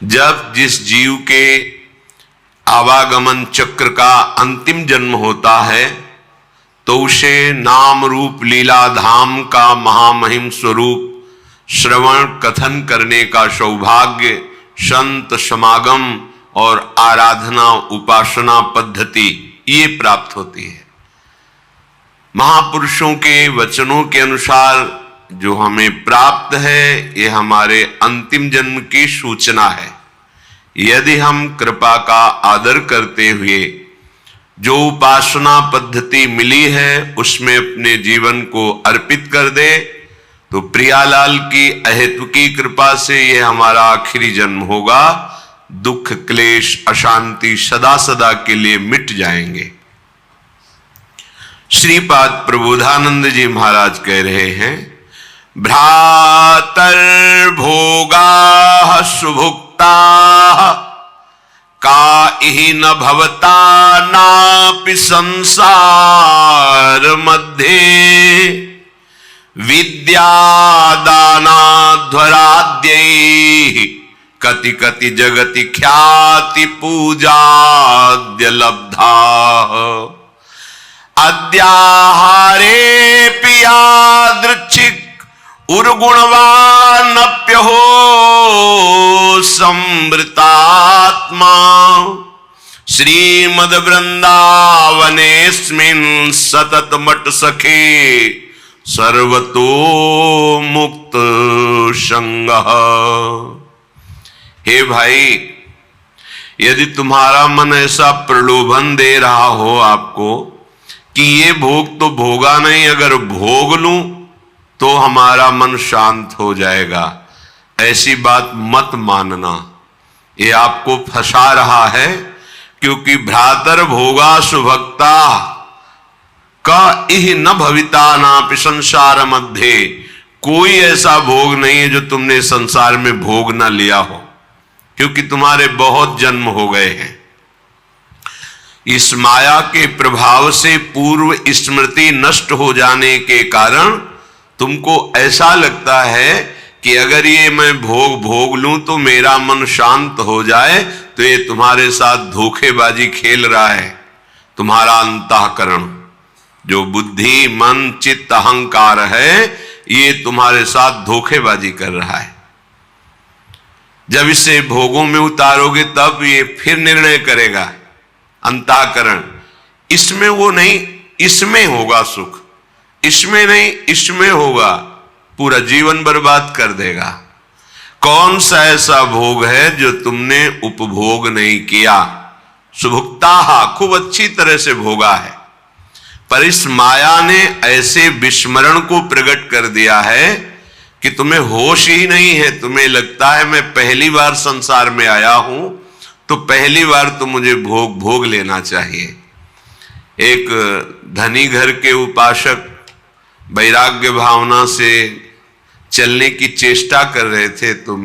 जब जिस जीव के आवागमन चक्र का अंतिम जन्म होता है तो उसे नाम रूप लीला धाम का महामहिम स्वरूप श्रवण कथन करने का सौभाग्य, संत समागम और आराधना उपासना पद्धति ये प्राप्त होती है। महापुरुषों के वचनों के अनुसार जो हमें प्राप्त है ये हमारे अंतिम जन्म की सूचना है। यदि हम कृपा का आदर करते हुए जो उपासना पद्धति मिली है उसमें अपने जीवन को अर्पित कर दे तो प्रियालाल की अहेतुकी कृपा से यह हमारा आखिरी जन्म होगा। दुख क्लेश अशांति सदा सदा के लिए मिट जाएंगे। श्रीपाद प्रबोधानंद जी महाराज कह रहे हैं, भ्रातर भोगा सुभुक्ता का इहि न भवता नापि संसार मध्ये विद्यादानाध्वराद्यै कति कति जगति ख्याति पूजाद्य लब्धा अद्याहारे पियादृच्छिक उर्गुणवानप्यहो संवृतात्मा श्रीमद वृंदावनेस्मिन् सतत मट सखे सर्वतो मुक्त संगः। हे भाई, यदि तुम्हारा मन ऐसा प्रलोभन दे रहा हो आपको कि ये भोग तो भोगा नहीं, अगर भोग लूं तो हमारा मन शांत हो जाएगा, ऐसी बात मत मानना। ये आपको फंसा रहा है, क्योंकि भ्रातर भोगा सुभक्ता का इह न भविता नापि संसार मध्य, कोई ऐसा भोग नहीं है जो तुमने संसार में भोग ना लिया हो, क्योंकि तुम्हारे बहुत जन्म हो गए हैं। इस माया के प्रभाव से पूर्व स्मृति नष्ट हो जाने के कारण तुमको ऐसा लगता है कि अगर ये मैं भोग लूं तो मेरा मन शांत हो जाए, तो ये तुम्हारे साथ धोखेबाजी खेल रहा है। तुम्हारा अंतःकरण जो बुद्धि मन चित्त अहंकार है ये तुम्हारे साथ धोखेबाजी कर रहा है। जब इसे भोगों में उतारोगे तब ये फिर निर्णय करेगा। अंतःकरण इसमें वो नहीं, इसमें होगा सुख, इसमें नहीं इसमें होगा, पूरा जीवन बर्बाद कर देगा। कौन सा ऐसा भोग है जो तुमने उपभोग नहीं किया? सुभुक्ता खूब अच्छी तरह से भोगा है, पर इस माया ने ऐसे विस्मरण को प्रकट कर दिया है कि तुम्हें होश ही नहीं है। तुम्हें लगता है मैं पहली बार संसार में आया हूं तो पहली बार तो मुझे भोग लेना चाहिए। एक धनी घर के उपासक वैराग्य भावना से चलने की चेष्टा कर रहे थे तो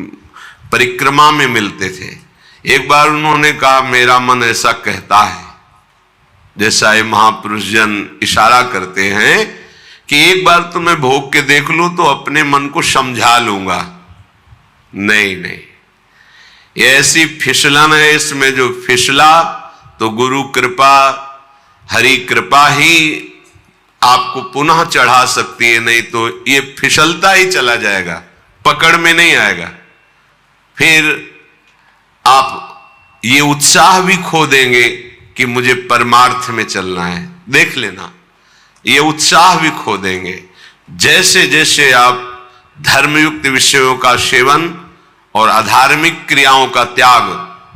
परिक्रमा में मिलते थे। एक बार उन्होंने कहा, मेरा मन ऐसा कहता है, जैसा ये महापुरुष जन इशारा करते हैं कि एक बार तो मैं भोग के देख लूं तो अपने मन को समझा लूंगा। नहीं, ये ऐसी फिसलन है, इसमें जो फिसला तो गुरु कृपा हरि कृपा ही आपको पुनः चढ़ा सकती है, नहीं तो ये फिसलता ही चला जाएगा, पकड़ में नहीं आएगा। फिर आप ये उत्साह भी खो देंगे कि मुझे परमार्थ में चलना है। देख लेना, ये उत्साह भी खो देंगे। जैसे जैसे आप धर्मयुक्त विषयों का सेवन और अधार्मिक क्रियाओं का त्याग,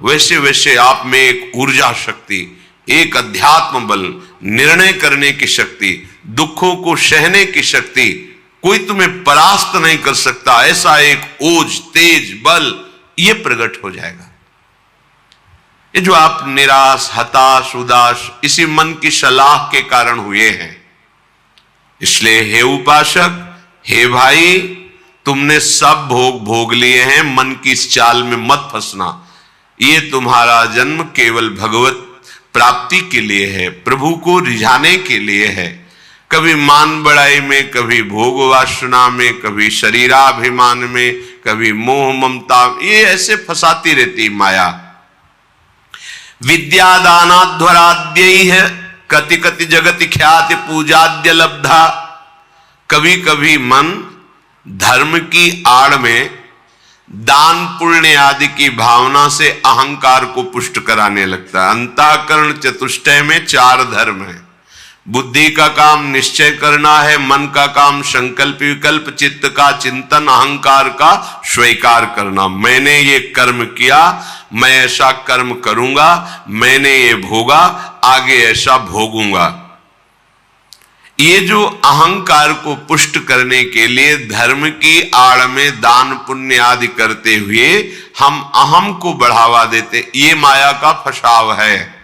वैसे वैसे आप में एक ऊर्जा शक्ति, एक अध्यात्म बल, निर्णय करने की शक्ति, दुखों को सहने की शक्ति, कोई तुम्हें परास्त नहीं कर सकता, ऐसा एक ओज तेज बल ये प्रकट हो जाएगा। ये जो आप निराश हताश उदास इसी मन की सलाह के कारण हुए हैं। इसलिए हे उपासक, हे भाई, तुमने सब भोग लिए हैं, मन की इस चाल में मत फंसना। ये तुम्हारा जन्म केवल भगवत प्राप्ति के लिए है, प्रभु को रिझाने के लिए है। कभी मान बढ़ाई में, कभी भोग वासना में, कभी शरीराभिमान में, कभी मोह ममता, ये ऐसे फंसाती रहती माया। विद्यादानाध्वराद्यैः कति कति जगति ख्याति पूजाद्य लब्धा। कभी कभी मन धर्म की आड़ में दान पुण्य आदि की भावना से अहंकार को पुष्ट कराने लगता है। अंतःकरण चतुष्टय में 4 धर्म है। बुद्धि का काम निश्चय करना है, मन का काम संकल्प विकल्प, चित्त का चिंतन, अहंकार का स्वीकार करना। मैंने ये कर्म किया, मैं ऐसा कर्म करूंगा, मैंने ये भोगा, आगे ऐसा भोगूंगा। ये जो अहंकार को पुष्ट करने के लिए धर्म की आड़ में दान पुण्य आदि करते हुए हम अहम को बढ़ावा देते, ये माया का फसाव है।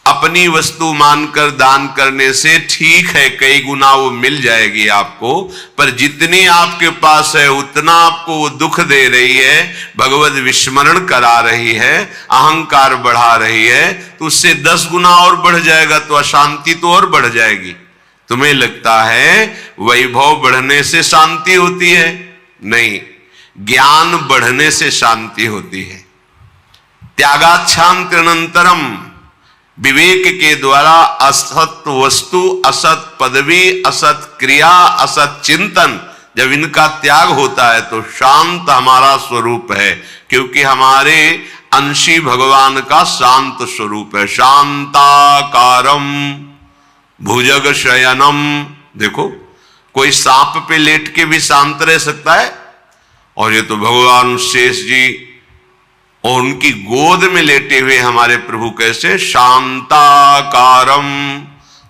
अपनी वस्तु मानकर दान करने से ठीक है, कई गुना वो मिल जाएगी आपको, पर जितनी आपके पास है उतना आपको वो दुख दे रही है, भगवत विस्मरण करा रही है, अहंकार बढ़ा रही है, तो उससे 10 गुना और बढ़ जाएगा, तो अशांति तो और बढ़ जाएगी। तुम्हें लगता है वैभव बढ़ने से शांति होती है? नहीं, ज्ञान बढ़ने से शांति होती है। त्यागाच्छांत्यनंतरम, विवेक के द्वारा असत वस्तु, असत पदवी, असत क्रिया, असत चिंतन, जब इनका त्याग होता है तो शांत हमारा स्वरूप है, क्योंकि हमारे अंशी भगवान का शांत स्वरूप है। शांताकारम भुजग शयनम। देखो, कोई सांप पे लेट के भी शांत रह सकता है, और ये तो भगवान शेष जी और उनकी गोद में लेटे हुए हमारे प्रभु कैसे शांताकारम।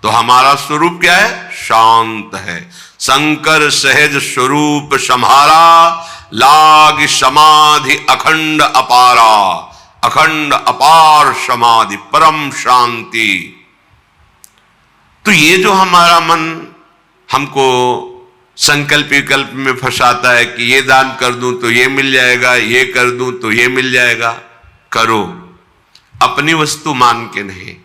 तो हमारा स्वरूप क्या है? शांत है। शंकर सहज स्वरूप सम्हारा, लाग समाधि अखंड अपारा। अखंड अपार समाधि, परम शांति। तो ये जो हमारा मन हमको संकल्प विकल्प में फंसाता है कि ये दान कर दूं तो ये मिल जाएगा, ये कर दूं तो ये मिल जाएगा, करो, अपनी वस्तु मान के नहीं।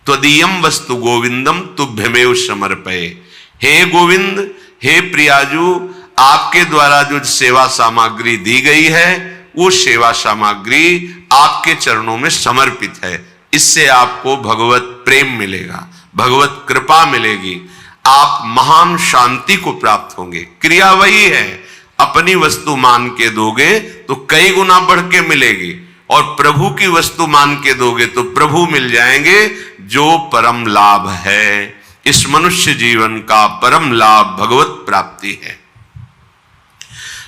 त्वदीयम वस्तु गोविंदम तुभ्यमेव समर्पये। हे गोविंद, हे प्रियाजू, आपके द्वारा जो सेवा सामग्री दी गई है वो सेवा सामग्री आपके चरणों में समर्पित है। इससे आपको भगवत प्रेम मिलेगा, भगवत कृपा मिलेगी, आप महान शांति को प्राप्त होंगे। क्रिया वही है, अपनी वस्तु मान के दोगे तो कई गुना बढ़ के मिलेगी, और प्रभु की वस्तु मान के दोगे तो प्रभु मिल जाएंगे, जो परम लाभ है। इस मनुष्य जीवन का परम लाभ भगवत प्राप्ति है।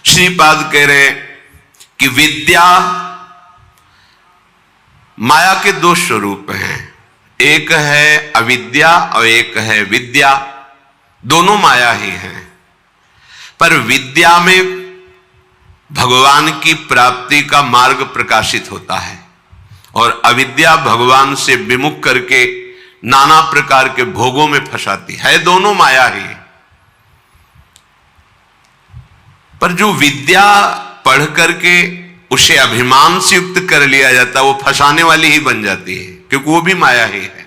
श्रीपाद कह रहे कि विद्या, माया के 2 स्वरूप हैं, एक है अविद्या और एक है विद्या। दोनों माया ही हैं, पर विद्या में भगवान की प्राप्ति का मार्ग प्रकाशित होता है, और अविद्या भगवान से विमुख करके नाना प्रकार के भोगों में फंसाती है। दोनों माया ही। पर जो विद्या पढ़ करके उसे अभिमान से युक्त कर लिया जाता है, वो फंसाने वाली ही बन जाती है, क्योंकि वो भी माया ही है।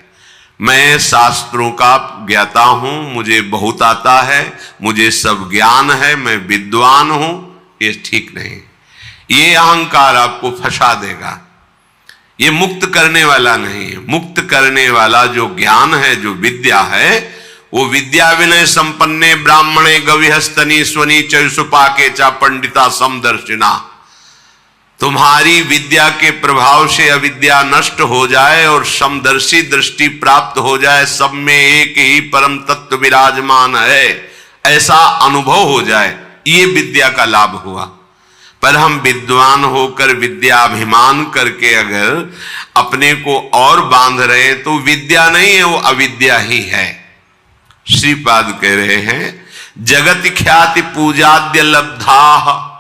मैं शास्त्रों का ज्ञाता हूं, मुझे बहुत आता है, मुझे सब ज्ञान है, मैं विद्वान हूं, ये ठीक नहीं। ये अहंकार आपको फंसा देगा, ये मुक्त करने वाला नहीं है। मुक्त करने वाला जो ज्ञान है, जो विद्या है, वो विद्या विनय संपन्ने ब्राह्मणे गविहस्तनी स्वनी चुपाके चा पंडिता समदर्शिना। तुम्हारी विद्या के प्रभाव से अविद्या नष्ट हो जाए और समदर्शी दृष्टि प्राप्त हो जाए, सब में एक ही परम तत्व विराजमान है, ऐसा अनुभव हो जाए, ये विद्या का लाभ हुआ। पर हम विद्वान होकर विद्याभिमान करके अगर अपने को और बांध रहे तो विद्या नहीं है, वो अविद्या ही है। श्रीपाद कह रहे हैं जगत ख्याति पूजाद्य लब्धा।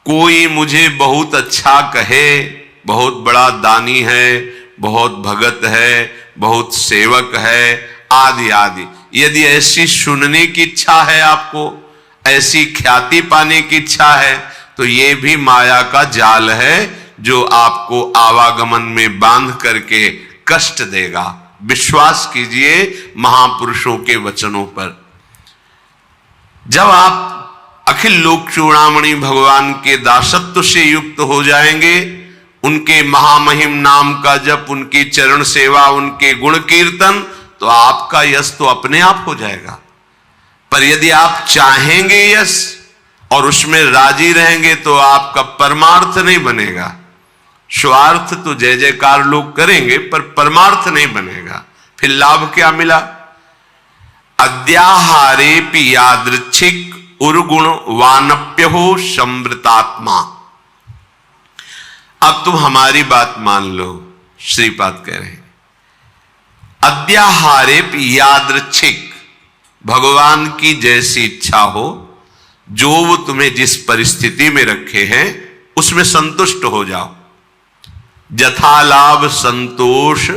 कोई मुझे बहुत अच्छा कहे, बहुत बड़ा दानी है, बहुत भगत है, बहुत सेवक है, आदि आदि, यदि ऐसी सुनने की इच्छा है, आपको ऐसी ख्याति पाने की इच्छा है, तो ये भी माया का जाल है, जो आपको आवागमन में बांध करके कष्ट देगा, विश्वास कीजिए महापुरुषों के वचनों पर। जब आप अखिल लोक चूड़ामणि भगवान के दासत्व से युक्त हो जाएंगे, उनके महामहिम नाम का जप, उनकी चरण सेवा, उनके गुण कीर्तन, तो आपका यश तो अपने आप हो जाएगा। पर यदि आप चाहेंगे यश और उसमें राजी रहेंगे तो आपका परमार्थ नहीं बनेगा। स्वार्थ तो जय जयकार लोग करेंगे पर परमार्थ नहीं बनेगा। फिर लाभ क्या मिला? अद्याहारेपि यादृच्छिक उर्गुण वानप्य हो समृतात्मा। अब तुम हमारी बात मान लो, श्रीपाद कह रहे हैं अद्याहारेपि यादृच्छिक, भगवान की जैसी इच्छा हो, जो वो तुम्हें जिस परिस्थिति में रखे हैं उसमें संतुष्ट हो जाओ। जथा लाभ संतोष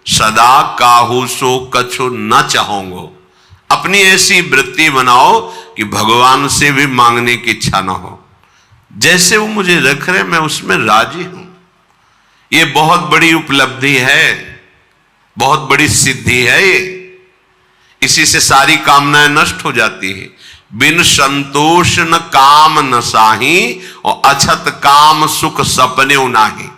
सदा काहू सो कछु न चाहोगे। अपनी ऐसी वृत्ति बनाओ कि भगवान से भी मांगने की इच्छा ना हो। जैसे वो मुझे रख रहे मैं उसमें राजी हूं। ये बहुत बड़ी उपलब्धि है, बहुत बड़ी सिद्धि है ये। इसी से सारी कामनाएं नष्ट हो जाती है। बिन संतोष न काम न साही और अछत काम सुख सपने नाही।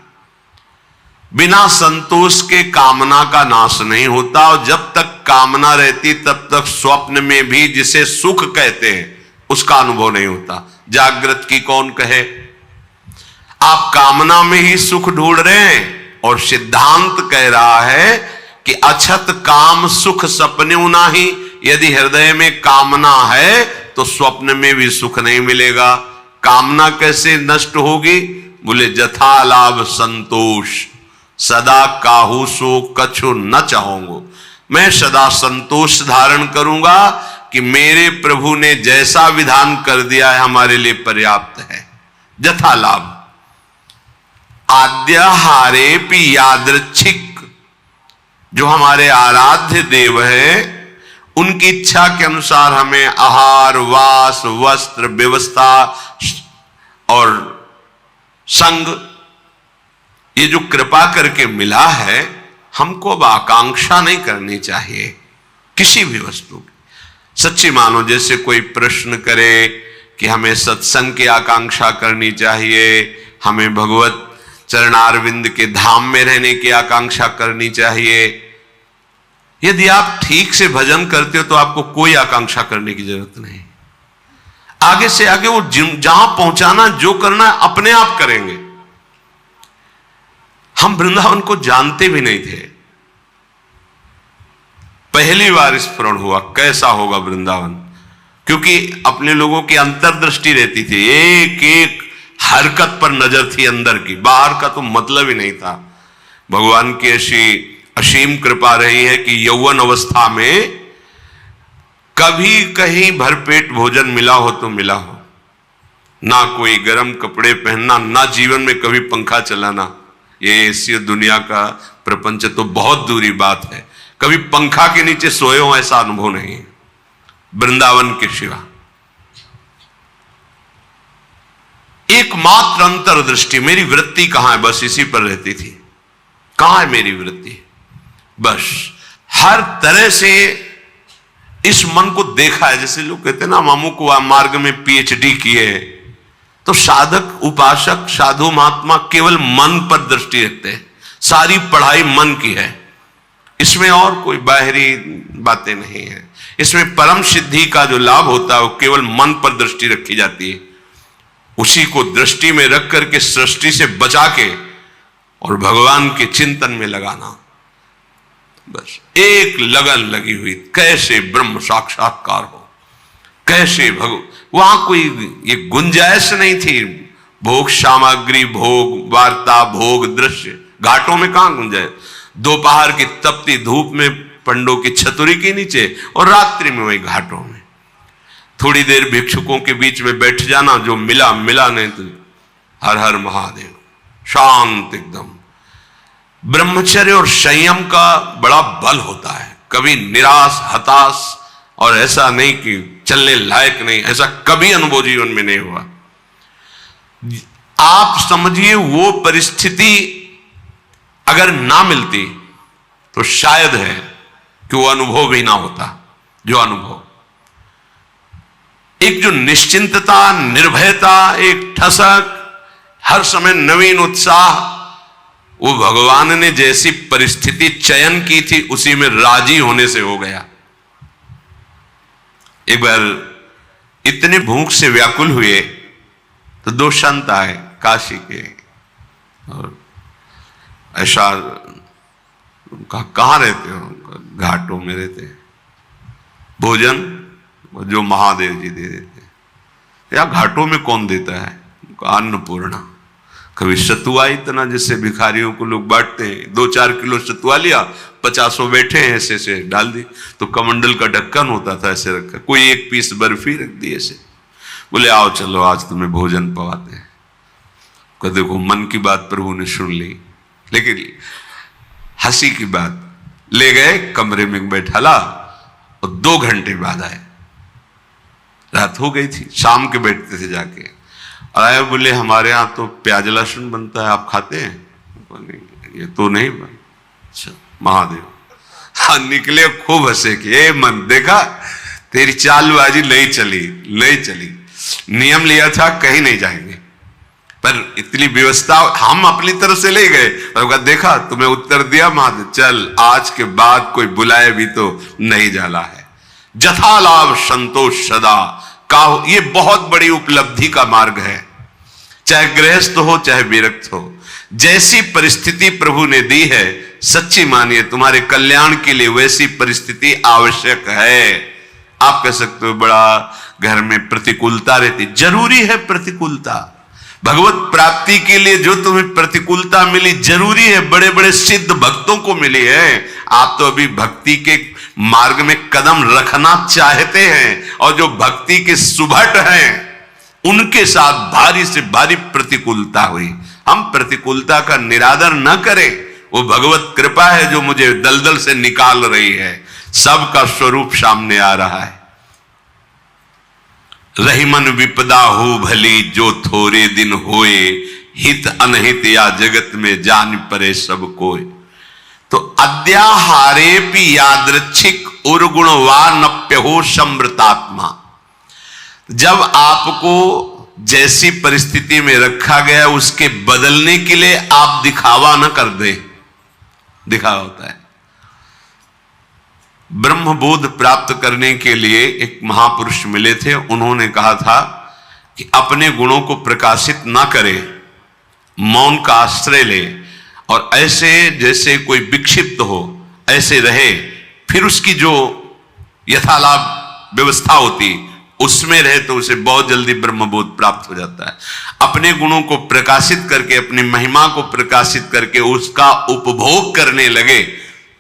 बिना संतोष के कामना का नाश नहीं होता, और जब तक कामना रहती तब तक स्वप्न में भी जिसे सुख कहते हैं उसका अनुभव नहीं होता। जागृत की कौन कहे? आप कामना में ही सुख ढूंढ रहे हैं, और सिद्धांत कह रहा है कि अछत काम सुख सपने नाही। यदि हृदय में कामना है तो स्वप्न में भी सुख नहीं मिलेगा। कामना कैसे नष्ट होगी? बोले जथा लाभ संतोष सदा काहू सो कछु न चाहूंगो। मैं सदा संतोष धारण करूंगा कि मेरे प्रभु ने जैसा विधान कर दिया है हमारे लिए पर्याप्त है। जथा लाभ आद्याहारेपि यादृच्छिक, जो हमारे आराध्य देव है उनकी इच्छा के अनुसार हमें आहार वास वस्त्र व्यवस्था और संग, ये जो कृपा करके मिला है, हमको अब आकांक्षा नहीं करनी चाहिए किसी भी वस्तु की। सच्ची मानो जैसे कोई प्रश्न करे कि हमें सत्संग की आकांक्षा करनी चाहिए, हमें भगवत चरणारविंद के धाम में रहने की आकांक्षा करनी चाहिए। यदि आप ठीक से भजन करते हो तो आपको कोई आकांक्षा करने की जरूरत नहीं। आगे से आगे वो जहां पहुंचाना जो करना है अपने आप करेंगे। हम वृंदावन को जानते भी नहीं थे, पहली बार स्मरण हुआ कैसा होगा वृंदावन, क्योंकि अपने लोगों की अंतर्दृष्टि रहती थी, एक एक हरकत पर नजर थी अंदर की, बाहर का तो मतलब ही नहीं था। भगवान की ऐसी असीम कृपा रही है कि यौवन अवस्था में कभी कहीं भरपेट भोजन मिला हो तो मिला हो, ना कोई गर्म कपड़े पहनना, ना जीवन में कभी पंखा चलाना। ये ऐसी दुनिया का प्रपंच तो बहुत दूरी बात है, कभी पंखा के नीचे सोए हो ऐसा अनुभव नहीं है वृंदावन के सिवा। एकमात्र अंतर्दृष्टि, मेरी वृत्ति कहां है, बस इसी पर रहती थी। कहां है मेरी वृत्ति? बस हर तरह से इस मन को देखा है। जैसे लोग कहते हैं ना, मामू को मार्ग में पीएचडी किए, तो साधक उपासक साधु महात्मा केवल मन पर दृष्टि रखते हैं। सारी पढ़ाई मन की है, इसमें और कोई बाहरी बातें नहीं है। इसमें परम सिद्धि का जो लाभ होता है वो केवल मन पर दृष्टि रखी जाती है। उसी को दृष्टि में रख करके सृष्टि से बचा के और भगवान के चिंतन में लगाना, बस एक लगन लगी हुई, कैसे ब्रह्म साक्षात्कार हो, कैसे वहां कोई ये गुंजाइश नहीं थी। भोग सामग्री, भोग वार्ता, भोग दृश्य, घाटों में कहां गुंजाइश? दोपहर की तपती धूप में पंडों की छतुरी के नीचे, और रात्रि में वही घाटों में थोड़ी देर भिक्षुकों के बीच में बैठ जाना, जो मिला मिला, नहीं तो हर हर महादेव, शांत एकदम। ब्रह्मचर्य और संयम का बड़ा बल होता है। कभी निराश हताश और ऐसा नहीं कि चलने लायक नहीं, ऐसा कभी अनुभव जीवन में नहीं हुआ। आप समझिए वो परिस्थिति अगर ना मिलती तो शायद है कि वो अनुभव भी ना होता जो अनुभव। एक जो निश्चिंतता, निर्भयता, एक ठसक, हर समय नवीन उत्साह, वो भगवान ने जैसी परिस्थिति चयन की थी उसी में राजी होने से हो गया। एक बार इतने भूख से व्याकुल हुए तो दो संत आए काशी के, और ऐसा कहाँ रहते हो? घाटों में रहते। भोजन जो महादेव जी दे देते। या घाटों में कौन देता है? अन्नपूर्णा। कभी सतुआ इतना जिससे भिखारियों को लोग बांटते हैं, 2-4 किलो सतुआ लिया, 50 बैठे हैं, ऐसे से डाल दी। तो कमंडल का ढक्कन होता था ऐसे रखा, कोई एक पीस बर्फी रख दी ऐसे, बोले आओ चलो आज तुम्हें भोजन पवाते हैं। को देखो मन की बात प्रभु ने सुन ली, लेकिन हंसी की बात, ले गए कमरे में बैठाला और 2 घंटे बाद आए। रात हो गई थी, शाम के बैठते थे जाके, और आए बोले हमारे यहाँ तो प्याज लहसुन बनता है, आप खाते हैं? नहीं, ये तो नहीं बन। अच्छा महादेव। हाँ निकले, खूब हंसे कि मन देखा तेरी चालबाजी नहीं चली। नियम लिया था कहीं नहीं जाएंगे, पर इतनी व्यवस्था हम अपनी तरफ से ले गए, और देखा तुम्हें उत्तर दिया महादेव, चल आज के बाद कोई बुलाए भी तो नहीं जाला है। जथा लाभ संतोष सदा का, ये बहुत बड़ी उपलब्धि का मार्ग है। चाहे गृहस्थ हो चाहे विरक्त हो, जैसी परिस्थिति प्रभु ने दी है, सच्ची मानिए तुम्हारे कल्याण के लिए वैसी परिस्थिति आवश्यक है। आप कह सकते हो बड़ा घर में प्रतिकूलता रहती, जरूरी है प्रतिकूलता। भगवत प्राप्ति के लिए जो तुम्हें प्रतिकूलता मिली जरूरी है, बड़े बड़े सिद्ध भक्तों को मिली है। आप तो अभी भक्ति के मार्ग में कदम रखना चाहते हैं, और जो भक्ति के सुभट हैं उनके साथ भारी से भारी प्रतिकूलता हुई। हम प्रतिकूलता का निरादर न करें, वो भगवत कृपा है जो मुझे दलदल से निकाल रही है। सबका स्वरूप सामने आ रहा है। रहीमन विपदा हो भली जो थोड़े दिन होए, हित अनहित या जगत में जान परे सब कोय। तो अद्याहारे भी यादृच्छिक उर्गुण वा नप्य हो समृतात्मा। जब आपको जैसी परिस्थिति में रखा गया उसके बदलने के लिए आप दिखावा न कर दे। दिखावा होता है। ब्रह्मबोध प्राप्त करने के लिए एक महापुरुष मिले थे, उन्होंने कहा था कि अपने गुणों को प्रकाशित ना करे, मौन का आश्रय ले, और ऐसे जैसे कोई विक्षिप्त हो ऐसे रहे, फिर उसकी जो यथालाभ व्यवस्था होती उसमें रहे तो उसे बहुत जल्दी ब्रह्मबोध प्राप्त हो जाता है। अपने गुणों को प्रकाशित करके, अपनी महिमा को प्रकाशित करके उसका उपभोग करने लगे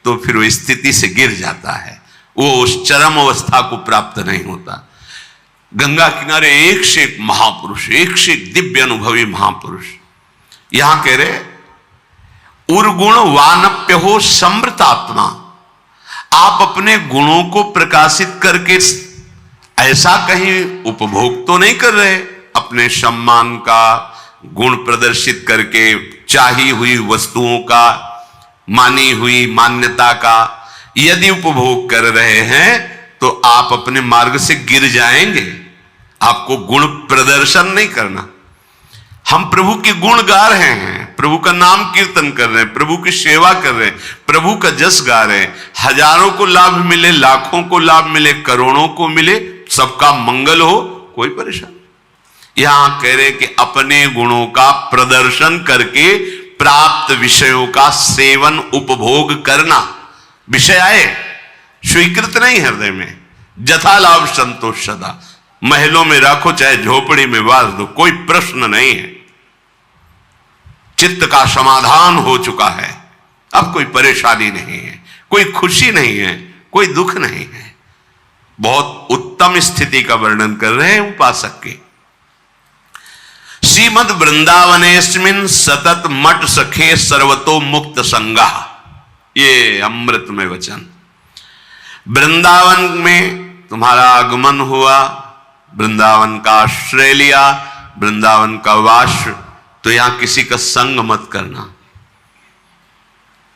तो फिर वो स्थिति से गिर जाता है, वो उस चरम अवस्था को प्राप्त नहीं होता। गंगा किनारे एक से एक महापुरुष, एक से एक दिव्य अनुभवी महापुरुष, यहां कह रहे उर्गुण वानप्य हो समृतात्मा। आप अपने गुणों को प्रकाशित करके ऐसा कहीं उपभोग तो नहीं कर रहे, अपने सम्मान का गुण प्रदर्शित करके, चाही हुई वस्तुओं का, मानी हुई मान्यता का यदि उपभोग कर रहे हैं तो आप अपने मार्ग से गिर जाएंगे। आपको गुण प्रदर्शन नहीं करना। हम प्रभु के गुण गा रहे हैं, प्रभु का नाम कीर्तन कर रहे हैं, प्रभु की सेवा कर रहे हैं, प्रभु का जस गा रहे हैं। हजारों को लाभ मिले, लाखों को लाभ मिले, करोड़ों को मिले, सबका मंगल हो, कोई परेशानी। यहां कह रहे कि अपने गुणों का प्रदर्शन करके प्राप्त विषयों का सेवन उपभोग करना, विषय आए स्वीकृत नहीं हृदय में, जथा लाभ संतोष सदा। महलों में रखो चाहे झोपड़ी में वास दो, कोई प्रश्न नहीं है। चित्त का समाधान हो चुका है, अब कोई परेशानी नहीं है, कोई खुशी नहीं है, कोई दुख नहीं है। बहुत उत्तम स्थिति का वर्णन कर रहे हैं उपासक के। श्रीमद वृंदावनेस्मिन सतत मठ सखे सर्वतो मुक्त संगा, ये अमृतमय वचन। वृंदावन में तुम्हारा आगमन हुआ, वृंदावन का आश्रय लिया, वृंदावन का वास, तो यहां किसी का संग मत करना।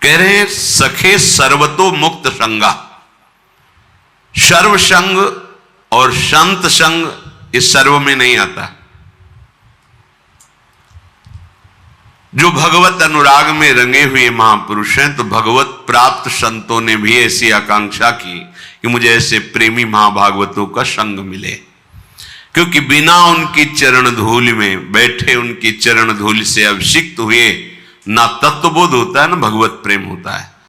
कह रहे हैं सखे सर्वतो मुक्त संगा। सर्व संग और संत संग इस सर्व में नहीं आता। जो भगवत अनुराग में रंगे हुए महापुरुष हैं, तो भगवत प्राप्त संतों ने भी ऐसी आकांक्षा की कि मुझे ऐसे प्रेमी महाभागवतों का संग मिले, क्योंकि बिना उनकी चरण धूल में बैठे, उनकी चरण धूल से अभिषिक्त हुए ना तत्वबोध होता है ना भगवत प्रेम होता है।